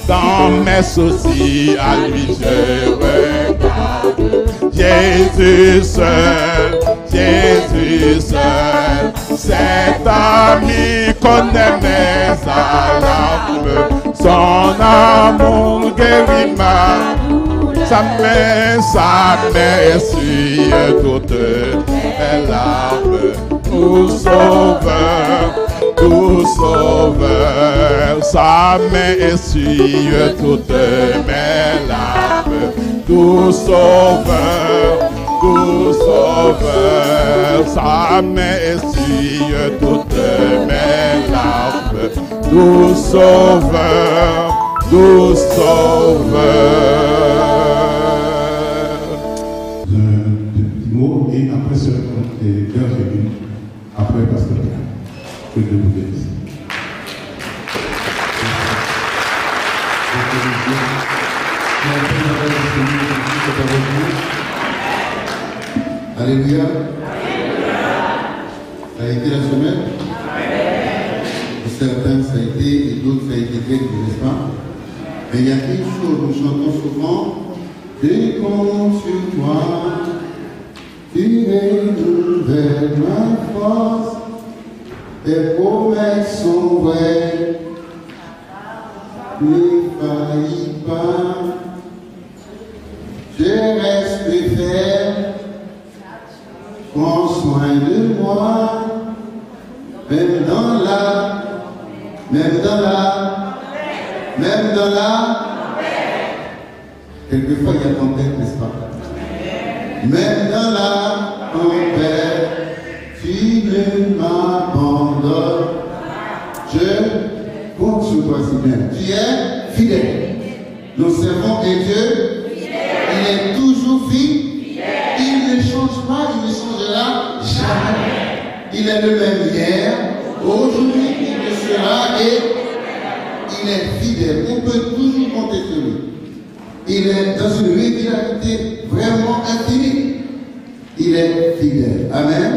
Dans mes soucis, à lui je regarde. Jésus seul, cet ami connaît mes alarmes. Son amour guérit ma sa main essuie toutes mes larmes. Tout sauveur, sa main essuie toutes mes larmes. Tout sauveur, sa main essuie toutes mes larmes. Tout sauveur, Et après ce cœur réuni, après Pasteur Pierre, que Dieu vous bénisse. Alléluia. Ça a été la semaine. Pour certains ça a été et d'autres ça a été grec, n'est-ce pas? Mais il y a une chose, nous chantons souvent, je compte sur toi. Tu renouvelles ma force, tes promesses sont vraies, ne faillis pas, je reste ferme, prends soin de moi, même dans la, quelquefois il y a tempête, n'est-ce pas? Même dans la tempête, tu ne m'abandonnes. Je compte sur toi, Seigneur. Tu es fidèle. Nous servons un Dieu. Il est toujours fidèle. Il ne change pas, il ne changera jamais. Il est le même hier, aujourd'hui, il le sera et il est fidèle. On peut toujours compter sur lui. Il est dans une régularité vraiment infinie. Il est fidèle. Amen.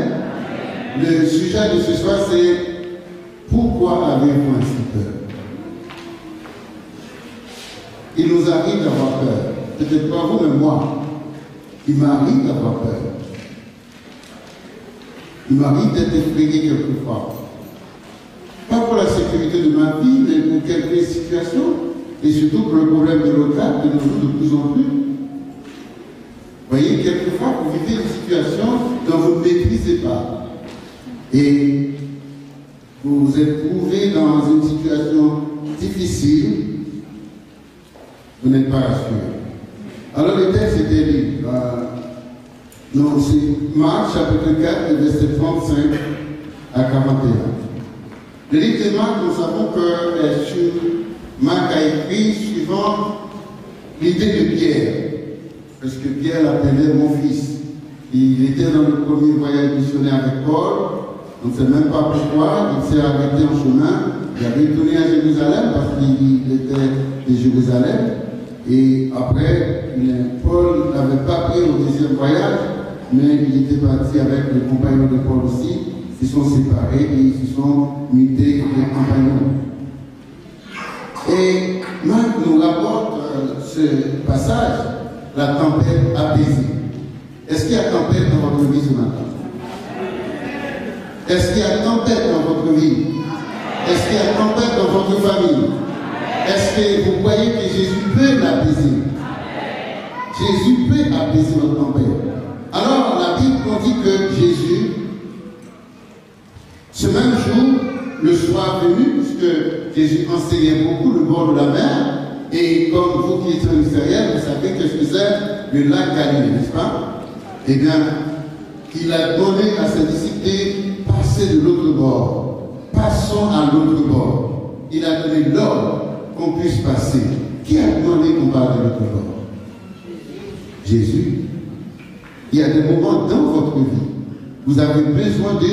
Le sujet de ce soir, c'est pourquoi avez-vous ainsi peur? Il nous arrive d'avoir peur. Peut-être pas vous, mais moi. Il m'arrive d'avoir peur. Il m'arrive d'être effrayé quelquefois. Pas pour la sécurité de ma vie, mais pour quelques situations. Et surtout pour le problème de l'OTAN, de nos jours de plus en plus. Vous voyez, quelquefois, vous vivez une situation dont vous ne maîtrisez pas. Et vous vous êtes trouvé dans une situation difficile, vous n'êtes pas rassuré. Alors le texte était lu. Non, c'est Marc chapitre 4, verset 35 à 41. Le livre de Marc, nous savons que sur Marc a écrit suivant l'idée de Pierre, parce que Pierre l'appelait mon fils. Il était dans le premier voyage missionnaire avec Paul, on ne sait même pas pourquoi, il s'est arrêté en chemin, il avait retourné à Jérusalem parce qu'il était de Jérusalem, et après, Paul n'avait pas pris au deuxième voyage, mais il était parti avec les compagnons de Paul aussi, ils se sont séparés et ils se sont mutés des compagnons. Et Marc nous rapporte ce passage, la tempête apaisée. Est-ce qu'il y a tempête dans votre vie ce matin? Est-ce qu'il y a tempête dans votre vie? Est-ce qu'il y a tempête dans votre famille? Est-ce que vous croyez que Jésus peut l'apaiser? Jésus peut apaiser votre tempête. Alors la Bible nous dit que Jésus, ce même jour, le soir venu, puisque Jésus enseignait beaucoup le bord de la mer, et comme vous qui êtes en Israël, vous savez que c'est le lac Galilée, n'est-ce pas? Eh bien, il a donné à ses disciples de passer de l'autre bord. Passons à l'autre bord. Il a donné l'ordre qu'on puisse passer. Qui a demandé qu'on parle de l'autre bord? Jésus. Il y a des moments dans votre vie, vous avez besoin de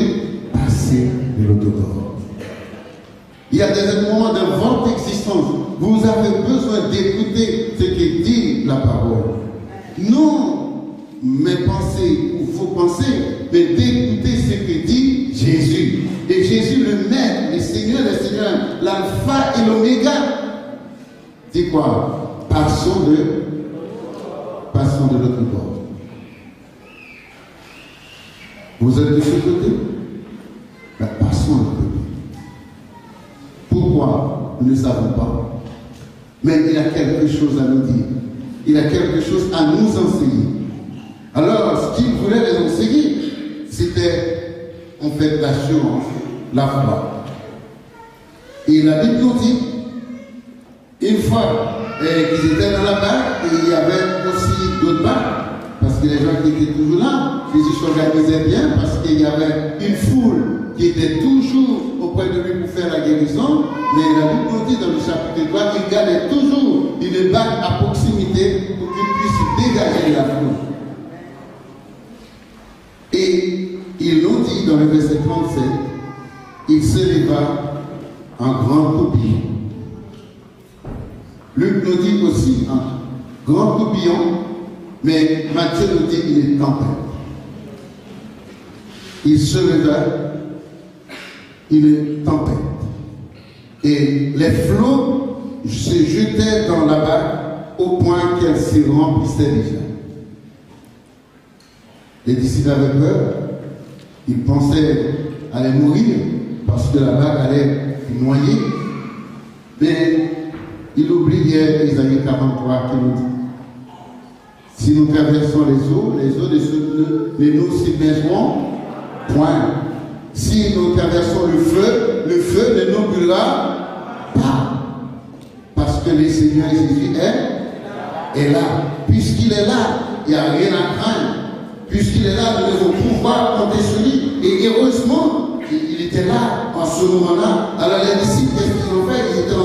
passer de l'autre bord. Il y a des moments dans votre existence, vous avez besoin d'écouter ce que dit la parole. Non mes pensées ou vos pensées, mais d'écouter ce que dit Jésus. Et Jésus le Maître, le Seigneur, l'Alpha et l'Oméga, dit dit quoi? Passons de l'autre bord. Vous êtes de ce côté? Ben, passons de l'autre côté. Pourquoi? Nous ne savons pas. Mais il a quelque chose à nous dire. Il a quelque chose à nous enseigner. Alors, ce qu'il voulait les enseigner, c'était en fait l'assurance, la foi. Et la Bible nous dit, une fois qu'ils étaient dans la barque, et il y avait aussi d'autres barques, parce que les gens qui étaient toujours là, Jésus s'organisait bien, parce qu'il y avait une foule qui était toujours auprès de lui pour faire la guérison, mais la Bible nous dit dans le chapitre 3 qu'il gardait toujours une barque à proximité pour qu'il puisse dégager la foule. Et il nous dit dans le verset 37, il se leva un grand tourbillon. Luc nous dit aussi un grand tourbillon, mais Matthieu nous dit qu'il est tempête. Il se leva une tempête. Et les flots se jetaient dans la barque au point qu'elle s'y remplissait déjà. Les disciples avaient peur. Ils pensaient aller mourir parce que la barque allait noyer. Mais ils oubliaient Isaïe 43 qui nous dit: si nous traversons les eaux ne nous submergeront point. Si nous traversons le feu ne nous brûlera pas. Parce que le Seigneur Jésus est là. Puisqu'il est là, il n'y a rien à craindre. Puisqu'il est là, nous devons pouvoir compter sur lui. Et heureusement, il était là en ce moment-là. Alors les disciples, qu'est-ce qu'ils ont fait? Il était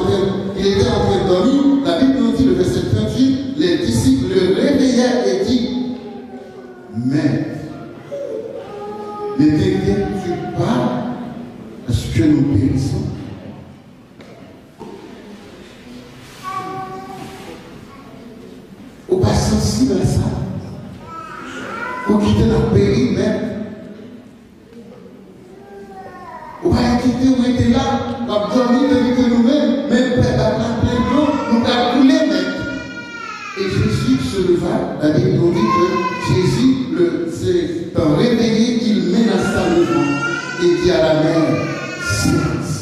en train de dormir. La Bible nous dit, le verset 38, les disciples le réveillaient et dit: mais ne t'inquiètes-tu pas parce que nous périssons? Ou pas sensible à ça? Ou quitter la péri même? Ou pas quitter où était là? On va dormir de nous-mêmes, même la pleine d'eau, nous va couler même. Et Jésus se leva. La Bible nous dit que Jésus s'est réveillé, il menaça le vent et dit à la mer: silence.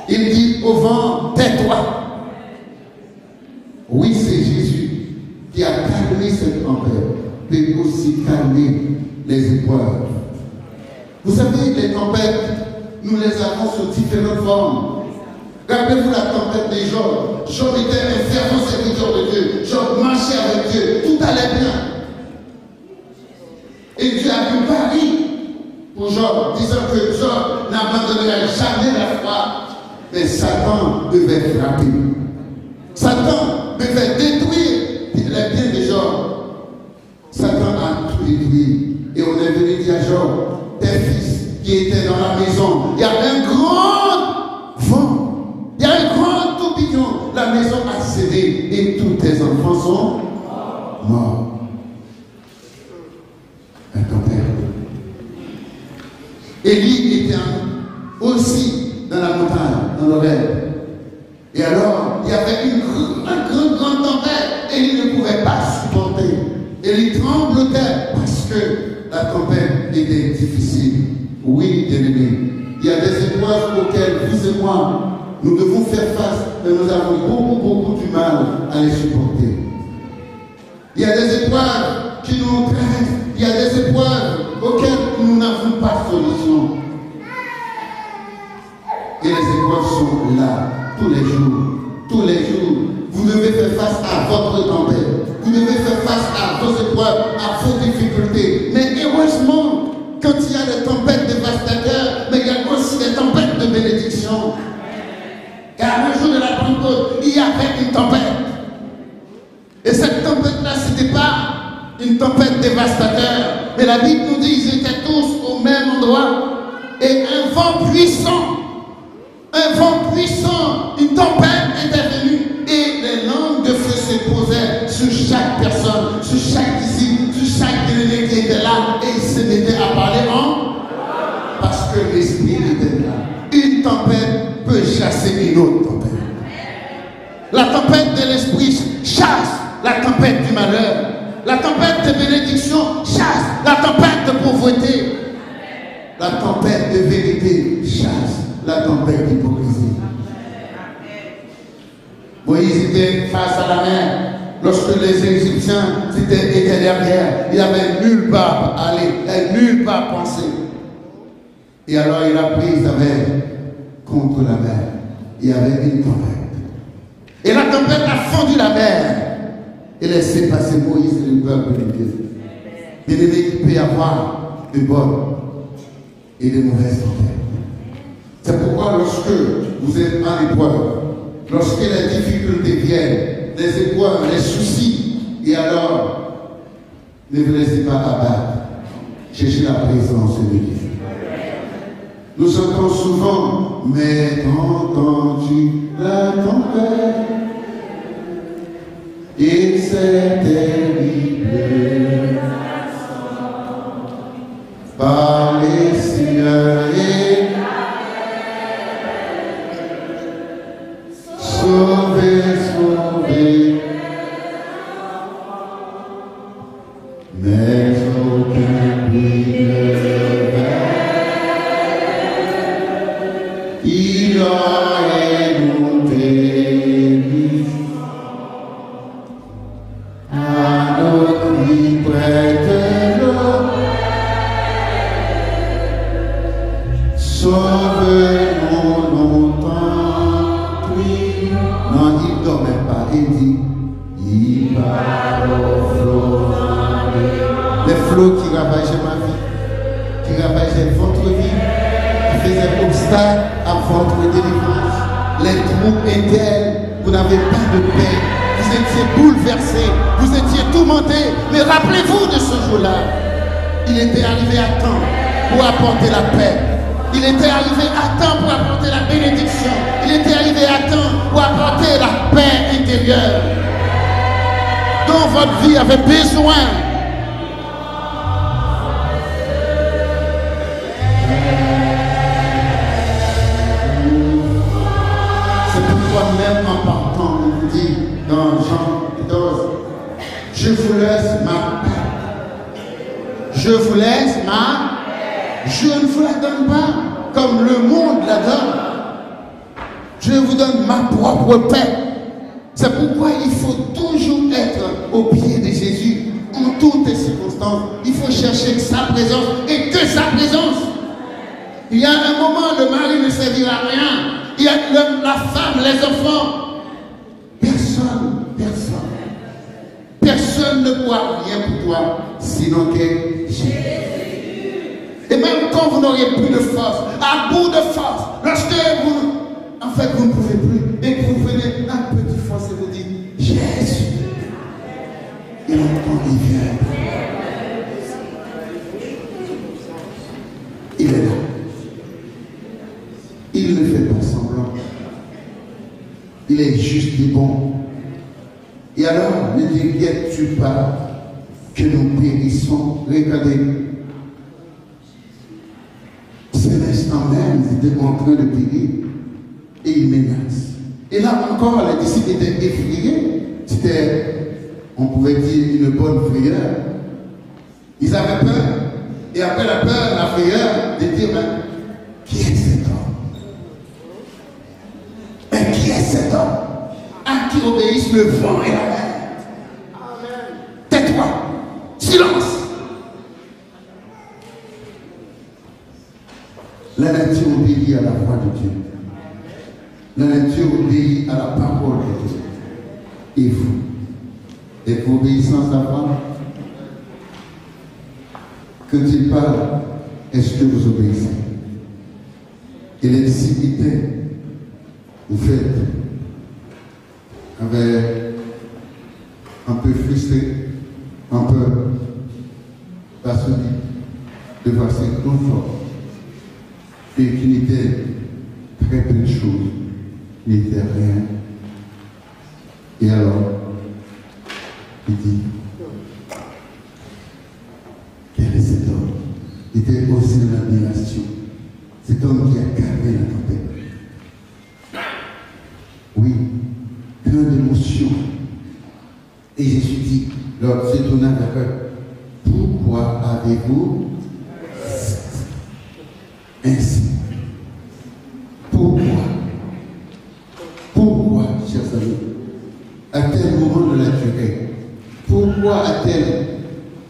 Il dit au vent: tais-toi. Oui, c'est Jésus qui a calmé cette tempête, peut aussi calmer les épreuves. Vous savez, les tempêtes, nous les avons sous différentes formes. Rappelez-vous la tempête de Job. Job était un fervent serviteur de Dieu. Job marchait avec Dieu. Tout allait bien. Et Dieu a pu parier pour Job, disant que Job n'abandonnerait jamais la foi. Mais Satan devait frapper. Satan devait détruire les biens de Job. Satan a tout détruit. Et on est venu dire à Job: tes fils qui étaient dans la maison, il y avait un grand vent. Il y a un grand tourbillon. La maison a cédé et tous tes enfants sont morts. Un tempête. Élie était aussi dans la montagne, dans l'oreille. Et alors, il y avait une grande tempête et il ne pouvait pas supporter. Et il tremblotait parce que la tempête était difficile. Oui, bien-aimés, il y a des épreuves auxquelles vous et moi, nous devons faire face, mais nous avons beaucoup du mal à les supporter. Il y a des épreuves qui nous traversent. Il y a des épreuves auxquelles nous n'avons pas de solution. Et les épreuves sont là, tous les jours. Tous les jours. Vous devez faire face à votre tempête. Vous devez faire face à vos épreuves, à vos difficultés. Mais heureusement, quand il y a des tempêtes dévastateurs, mais il y a aussi des tempêtes de bénédiction. Car le jour de la Pentecôte, il y avait une tempête. Et cette tempête-là, ce n'était pas une tempête dévastateur. Mais la Bible nous dit qu'ils étaient tous au même endroit. Et un vent puissant, une tempête était venue. Et les langues de feu se posaient sur chaque personne, sur chaque disciple, sur chaque délégué qui était là. Et ils se mettaient à parler parce que l'esprit était là. Une tempête peut chasser une autre tempête. La tempête de l'esprit chasse la tempête du malheur. La tempête de bénédiction chasse la tempête de pauvreté. La tempête de vérité chasse la tempête d'hypocrisie. Moïse était face à la mer. Lorsque les Égyptiens étaient derrière, il n'avait nulle part à aller, nulle part à penser. Et alors il a pris sa mer contre la mer. Il y avait une tempête. Et la tempête a fendu la mer et laissé passer Moïse et le peuple de Dieu. Bien aimé, il peut y avoir de bonnes et de mauvaises tempêtes. C'est pourquoi lorsque vous êtes en épreuve, lorsque les difficultés viennent, les épreuves, les soucis, et alors ne vous laissez pas abattre. Cherchez la présence de Dieu. Nous chantons souvent, mais entends-tu la tempête? Et c'est terrible par les cieux et sauver, sauver, mais aucun bruit ne va. Il aurait nous béni à nos cris près de l'eau. Sauve-nous longtemps, oui. Non, il ne dormait pas, il dit, il parle aux flots. Les flots qui ravageaient ma vie, qui ravageaient votre vie, qui faisaient obstacle à votre délivrance. Les troubles étaient, vous n'avez pas de paix, vous étiez bouleversés, vous étiez tourmentés. Mais rappelez-vous de ce jour-là, il était arrivé à temps pour apporter la paix. Il était arrivé à temps pour apporter la bénédiction. Il était arrivé à temps pour apporter la paix intérieure dont votre vie avait besoin. C'est pourquoi même en partant, on vous dit dans Jean 14, je vous laisse ma paix. Je vous laisse ma paix. Je ne vous la donne pas comme le monde la donne. Je vous donne ma propre paix. C'est pourquoi il faut toujours être au pied de Jésus en toutes les circonstances. Il faut chercher sa présence et que sa présence. Il y a un moment, le mari ne servira à rien. Il y a la femme, les enfants. Personne ne pourra rien pour toi, sinon que Jésus. Et même quand vous n'auriez plus de force, à bout de force, lorsque vous ne pouvez plus, et que vous prenez un petit force et vous dites, Jésus, et encore il vient. Il est là. Il ne fait pas semblant. Il est juste et bon. Et alors, ne t'inquiètes-tu pas que nous périssons. Regardez. C'est l'instant même, ils étaient en train de périr. Et ils menacent. Et là encore, les disciples étaient effrayés. C'était, on pouvait dire, une bonne frayeur. Ils avaient peur. Et après la peur, la frayeur, de dire, ben, qui est cet homme? Mais qui est cet homme? À qui obéissent le vent et la mer? Tais-toi. Silence. La nature obéit à la voix de Dieu. La nature obéit à la parole de Dieu. Et vous, êtes-vous obéissant à sa voix? Quand il parle, est-ce que vous obéissez? Et les disciples, vous faites avec un peu frustré, un peu passionné devant ces confort et qui n'était très peu de choses, n'était rien. Et alors, il dit, quel est cet homme? Il était aussi dans l'admiration. Cet homme qui a calmé la tempête. Oui, quand Et Jésus dit, lors se tournant vers eux, pourquoi avez-vous ainsi? Pourquoi? Pourquoi, chers amis, à tel moment de la durée? Pourquoi à tel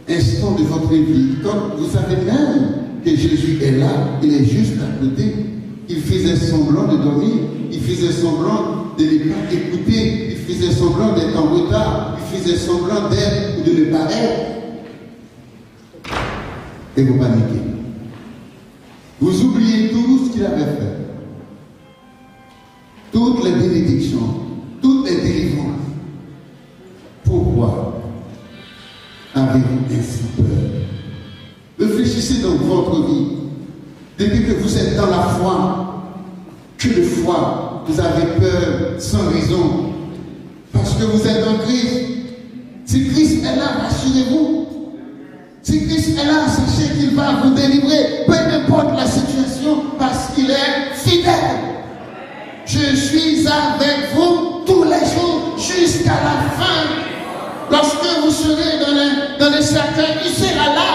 instant de votre vie, quand vous savez même que Jésus est là, il est juste à côté, il faisait semblant de dormir, il faisait semblant de ne pas écouter, il faisait semblant d'être en retard, il faisait semblant d'être ou de ne pas être. Et vous paniquez. Vous oubliez tout ce qu'il avait fait. Toutes les bénédictions, toutes les délivrances. Pourquoi avez-vous ainsi peur? Réfléchissez dans votre vie. Depuis que vous êtes dans la foi, que de fois vous avez peur sans raison. Parce que vous êtes en Christ. Si Christ est là, rassurez-vous. Si Christ est là, sachez qu'il va vous délivrer, peu importe la situation, parce qu'il est fidèle. Je suis avec vous tous les jours jusqu'à la fin. Lorsque vous serez dans les cercueils, il sera là.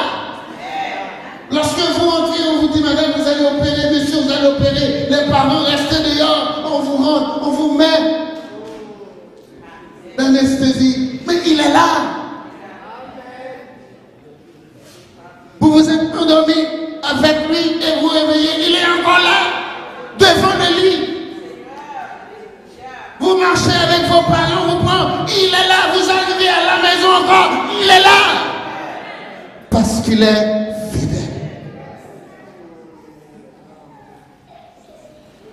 Lorsque vous entrez, on vous dit, madame, vous allez opérer, monsieur, vous allez opérer. Les parents, restez dehors, on vous rentre, on vous met l'anesthésie. Mais il est là. Vous vous êtes endormi avec lui et vous réveillez, il est encore là, devant de lui. Vous marchez avec vos parents, vous prenez, il est là, vous arrivez à la maison encore, il est là. Parce qu'il est fidèle.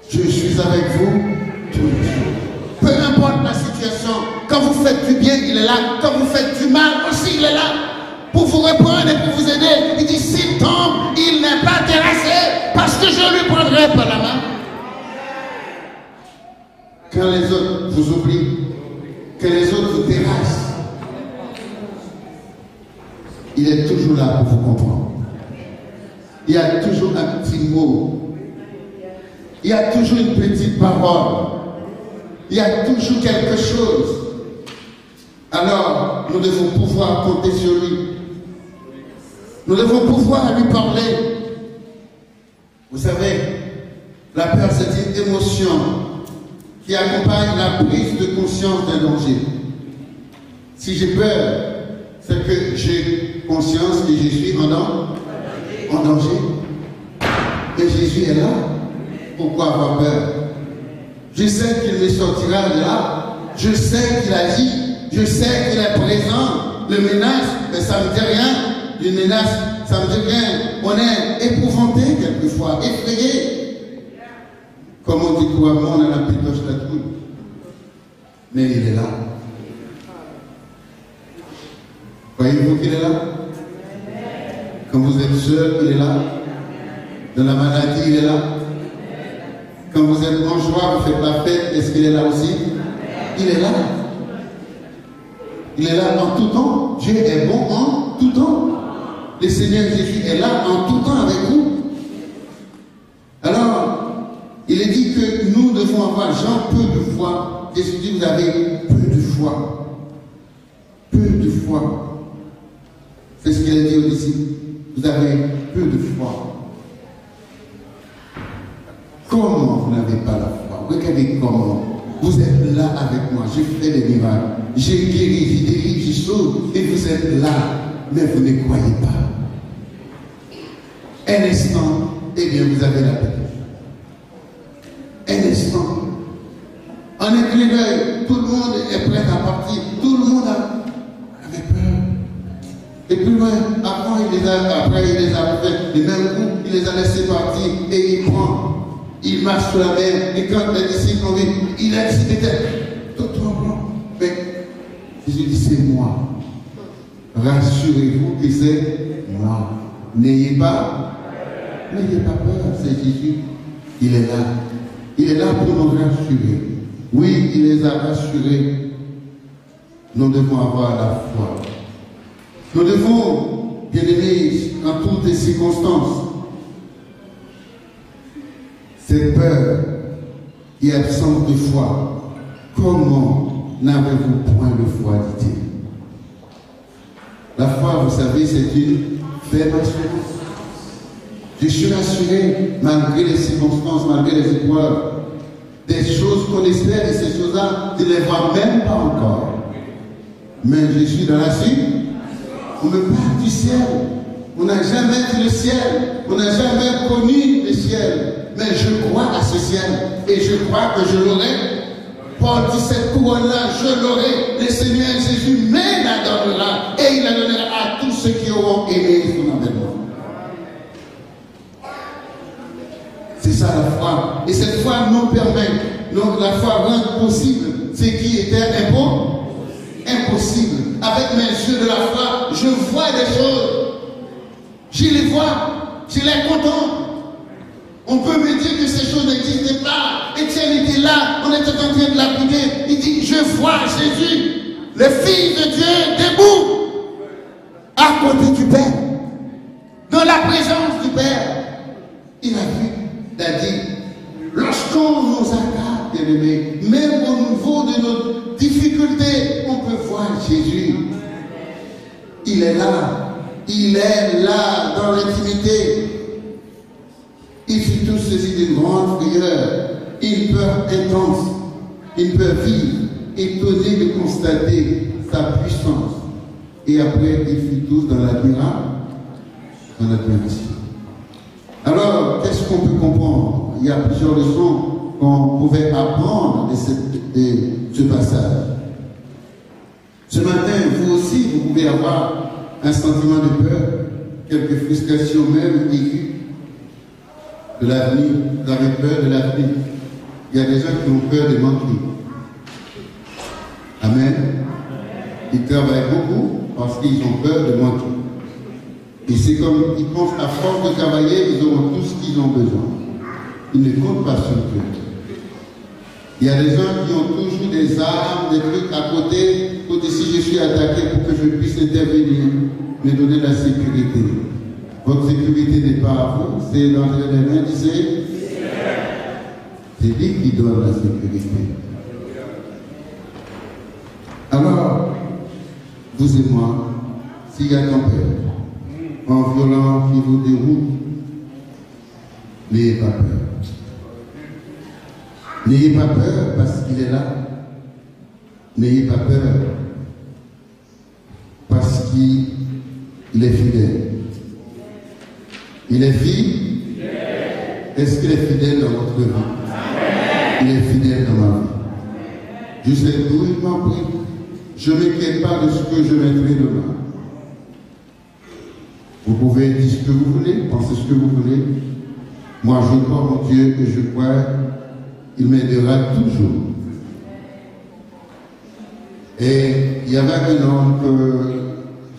Je suis avec vous tous les jours. Peu importe la situation, quand vous faites du bien, il est là. Quand vous faites du mal aussi, il est là. Pour vous reprendre et pour vous aider. Il dit, s'il tombe, il n'est pas terrassé, parce que je lui prendrai par la main. Quand les autres vous oublient, que les autres vous terrassent, il est toujours là pour vous comprendre. Il y a toujours un petit mot. Il y a toujours une petite parole. Il y a toujours quelque chose. Alors, nous devons pouvoir compter sur lui. Nous devons pouvoir lui parler. Vous savez, la peur, c'est une émotion qui accompagne la prise de conscience d'un danger. Si j'ai peur, c'est que j'ai conscience que je suis en danger. Et Jésus est là. Pourquoi avoir peur? Je sais qu'il me sortira de là. Je sais qu'il agit. Je sais qu'il est présent. Le menace, mais ça ne me dit rien. Une menace, ça ne me dit rien. On est épouvanté quelquefois, effrayé. Comme on dit couramment, on a la pétoche la trouille. Mais il est là. Voyez-vous qu'il est là? Quand vous êtes seul, il est là. Dans la maladie, il est là. Quand vous êtes en joie, vous faites la fête, est-ce qu'il est là aussi? Il est là. Il est là en tout temps. Dieu est bon en tout temps. Le Seigneur Jésus est là en tout temps avec vous. Alors, il est dit que nous devons avoir genre peu de foi. Jésus dit, vous avez peu de foi. Peu de foi. C'est ce qu'il a dit aux disciples. Vous avez peu de foi. Comment vous n'avez pas la foi? Regardez comment. Vous êtes là avec moi. J'ai fait des miracles. J'ai guéri, j'ai délivre, j'ai sauvé. Et vous êtes là. Mais vous ne croyez pas. Un instant, eh bien, vous avez la paix. Un instant. En un clin d'œil, tout le monde est prêt à partir. Tout le monde avait peur. Et plus loin, après il les a fait du même coup, il les a laissés partir et il prend. Il marche sur la mer. Et quand les disciples ont vu, il a dit, c'était tout tremblant. Mais Jésus dit, c'est moi. Rassurez-vous que c'est moi. N'ayez pas peur, c'est Jésus. Il est là. Il est là pour nous rassurer. Oui, il les a rassurés. Nous devons avoir la foi. Nous devons, bien aimés, en toutes les circonstances, cette peur et absence de foi, comment n'avez-vous point de foi, dit-il? La foi, vous savez, c'est une ferme assurance. Je suis rassuré, malgré les circonstances, malgré les épreuves, des choses qu'on espère et ces choses-là, je ne les vois même pas encore. Mais je suis dans la suite. On me parle du ciel. On n'a jamais vu le ciel. On n'a jamais connu le ciel. Mais je crois à ce ciel. Et je crois que je l'aurai. Paul dit cette couronne-là, je l'aurai. Le Seigneur Jésus me la donnera. Et il la donnera à tous ceux qui auront aimé son avènement. C'est ça la foi. Et cette foi nous permet, donc la foi rend possible ce qui était impossible. Avec mes yeux de la foi, je vois des choses. Je les vois, je les contemple. On peut me dire que ces choses n'existaient pas. Étienne était là, on était en train de l'appliquer. Il dit, je vois Jésus, le Fils de Dieu, debout, à côté du Père, dans la présence du Père. Il a vu, il a dit, lorsqu'on nous accable, bien-aimés, même au niveau de nos difficultés, on peut voir Jésus. Il est là dans l'intimité. Il fut tous saisi d'une grande frayeur, une peur intense, une peur vive, étonné de constater sa puissance. Et après, ils furent tous dans l'admiration. Alors, qu'est-ce qu'on peut comprendre? Il y a plusieurs leçons qu'on pouvait apprendre de ce passage. Ce matin, vous aussi, vous pouvez avoir un sentiment de peur, quelques frustrations même aiguës de l'avenir. Vous avez peur de l'avenir. Il y a des gens qui ont peur de manquer. Amen. Ils travaillent beaucoup parce qu'ils ont peur de manquer. Et c'est comme ils pensent à force de travailler, ils auront tout ce qu'ils ont besoin. Ils ne comptent pas sur Dieu. Il y a des gens qui ont toujours des armes, des trucs à côté si je suis attaqué pour que je puisse intervenir, me donner la sécurité. Votre sécurité n'est pas à vous, c'est dans les mains du Seigneur. C'est lui qui donne la sécurité. Alors, vous et moi, s'il y a tempête, en violent qui vous déroule, n'ayez pas peur. N'ayez pas peur parce qu'il est là. N'ayez pas peur parce qu'il est fidèle. Il est fidèle. Est-ce qu'il est fidèle dans votre vie? Il est fidèle dans ma vie. Je sais d'où il m'a pris. Je ne m'inquiète pas de ce que je mettrai demain. Vous pouvez dire ce que vous voulez, penser ce que vous voulez. Moi, je crois en Dieu et je crois qu'il m'aidera toujours. Et il y avait un homme que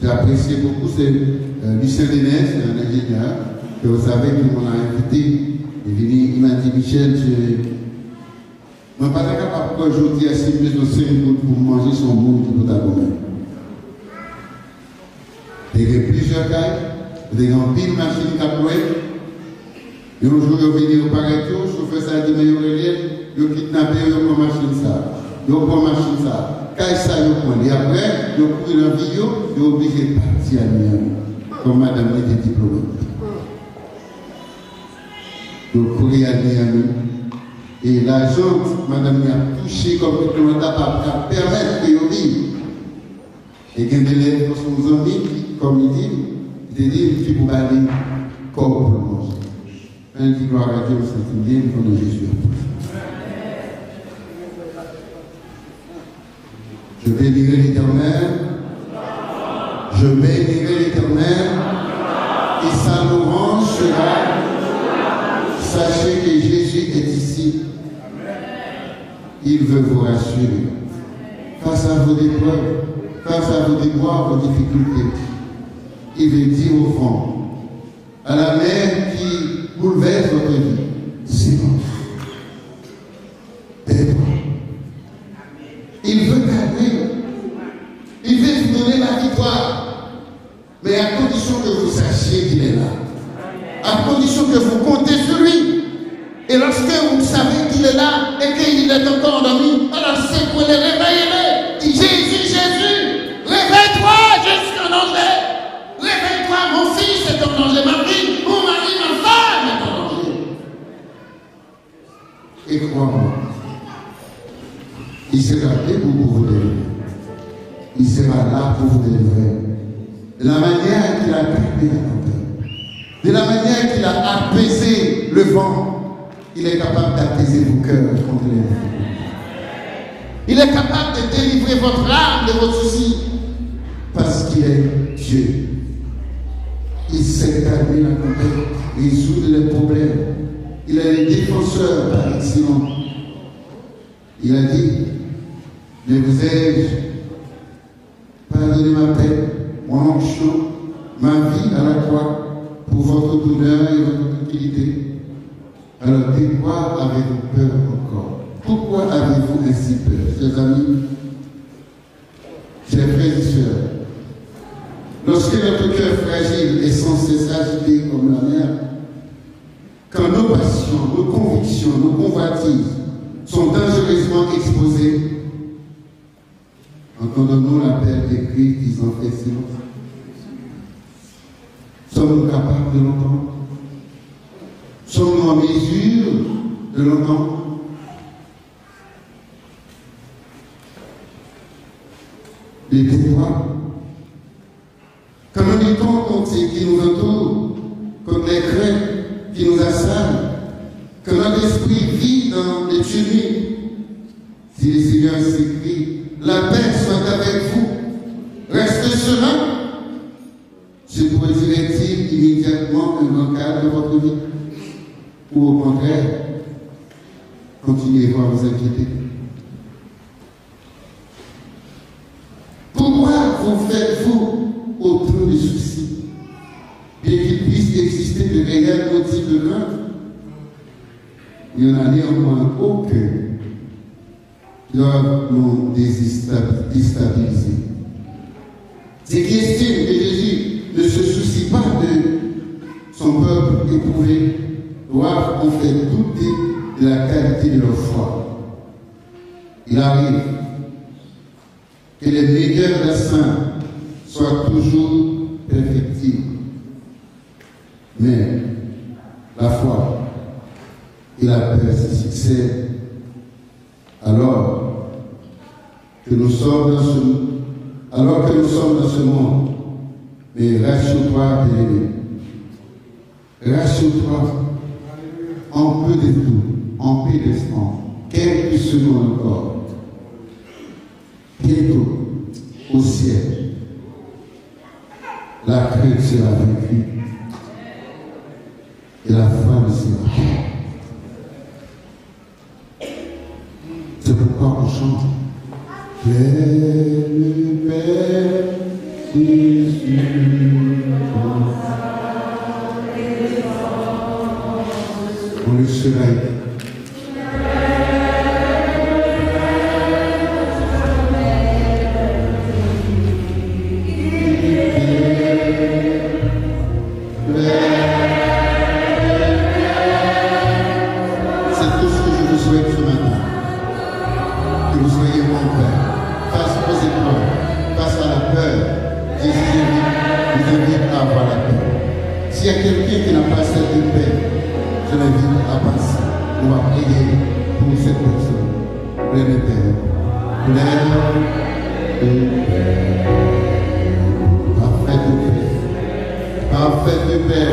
j'ai apprécié beaucoup, c'est Lucien Dénès, c'est un ingénieur, que vous savez qu'il m'a invité. Il m'a dit, Michel, je ne suis pas capable de aujourd'hui à 6 minutes pour manger son bout pour ta gomme. Il y a plusieurs cailles, il y a une pile machine qui a prouvé. Et un jour, il est venu au pareil, le chauffeur ça a dit, mais il a kidnappé, il a machine ça. Il a machine ça. Quand ça, et après, il a pris la vidéo, il est obligé de partir à Miami, comme madame était diplômée. Il a pris à Miami. Et l'agent, madame a touché comme diplômée pour permettre qu'il vive. Et il y a des élèves qui sont amis, comme il dit, il dit, il faut aller comme pour manger. Un qui doit arrêter au Saint-Indien, il faut Jésus. Je bénirai l'Éternel, je bénirai l'Éternel, et sa louange sera. Sachez que Jésus est ici. Il veut vous rassurer. Face à vos épreuves, face à vos déboires, vos difficultés, il veut dire au fond, à la mer qui bouleverse votre vie, silence. Il veut t'aider. Il veut vous donner la victoire. Mais à condition que vous sachiez qu'il est là. À condition que vous comptez sur lui. Et lorsque vous savez qu'il est là et qu'il est encore endormi, alors c'est pour les réveiller. Dit Jésus, Jésus, réveille-toi, je suis en danger. Et crois-moi, il sera debout pour vous délivrer. Il sera là pour vous délivrer. De la manière qu'il a calmé la tempête, de la manière qu'il a apaisé le vent, il est capable d'apaiser vos cœurs contre les vents. Il est capable de délivrer votre âme de vos soucis parce qu'il est Dieu. Il sait calmer la tempête, résoudre les problèmes. Il est le défenseur par excellence. Il a dit, mais vous ai-je pardonné ma peine, mon onction, ma vie à la croix, pour votre bonheur et votre utilité. Alors, de quoi avez-vous peur encore? Pourquoi avez-vous ainsi peur, chers amis, chers frères et sœurs? Lorsque notre cœur fragile est sans cesse agité comme la mer, quand nos passions, nos convictions, nos convoitises sont dangereusement exposées, entendons-nous l'appel de Christ disant « Fais silence ». Sommes-nous capables de l'entendre? Sommes-nous en mesure de l'entendre? Les témoins, quand nous luttons contre ce qui nous entoure, contre les craintes qui nous assaillent, que notre esprit vit dans les tumultes, si le Seigneur s'écrie, la paix soit avec vous, reste serein, se produirait-il immédiatement un grand calme dans votre vie? Ou au contraire, continuez-vous à vous inquiéter? Pourquoi vous faites-vous autant de soucis, bien qu'il puisse exister de réels motifs de crainte? Il n'y en a néanmoins aucun qui doivent nous déstabiliser. C'est qui estiment que Jésus ne se soucie pas de son peuple éprouvé doivent en fait douter de la qualité de leur foi. Il arrive que les meilleurs dessins soient toujours perfectibles. Mais la foi et la paix se succèdent alors que nous sommes dans ce monde. Mais rassure-toi, bien-aimé. Rassure-toi en peu de tout, en peu d'instants, quelques secondes encore. Bientôt, au ciel, la crainte sera vaincue et la foi ne sera pas. C'est pourquoi on chante pleine paix, Jésus. On le sera. S'il y a quelqu'un qui n'a pas cette paix, je l'invite à passer. On va prier pour cette personne. Pleine de paix. Pleine de paix. Parfaite de paix. Parfaite de paix.